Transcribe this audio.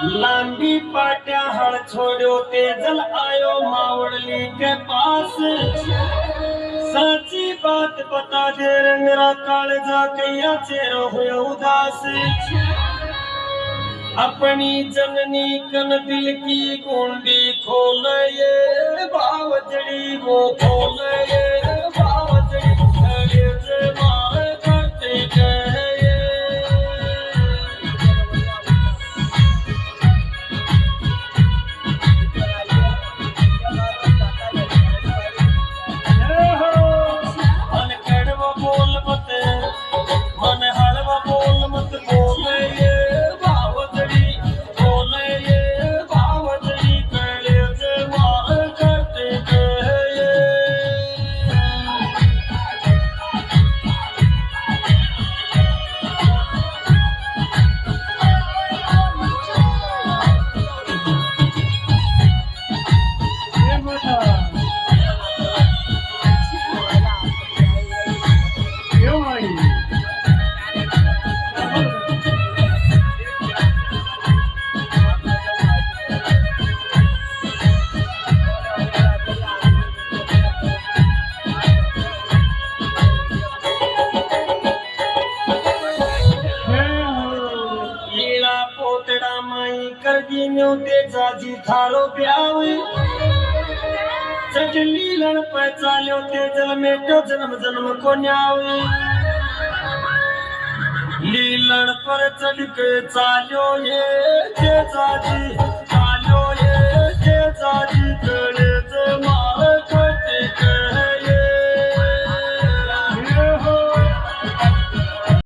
लांबी पाट्या हड़ छोड़ो ते जल आयो मावड़ली के पास। सच्ची बात बता दे रे मेरा कालजा कैया चेहरा हुआ उदास। अपनी जननी कन दिल की कुंडी खोल ये बावजड़ी वो खोल ये बावजड़ी खड़े से मार करते गए। मन कड़वा बोल मत मन हड़वा बोल मत बोल ये बावजड़ी बोल ये बावजड़ी खड़े से मार करते गए। लीला पोतड़ा माई कर दीन्यो ते जाजी थारो प्यावे। चढ़ लीलन पे चाल्यो ते जल में तो जन्म जन्म को न्यावे। लीलन पर चढ़ के चाल्यो ये जे जाजी चाल्यो ये जे जाजी गले से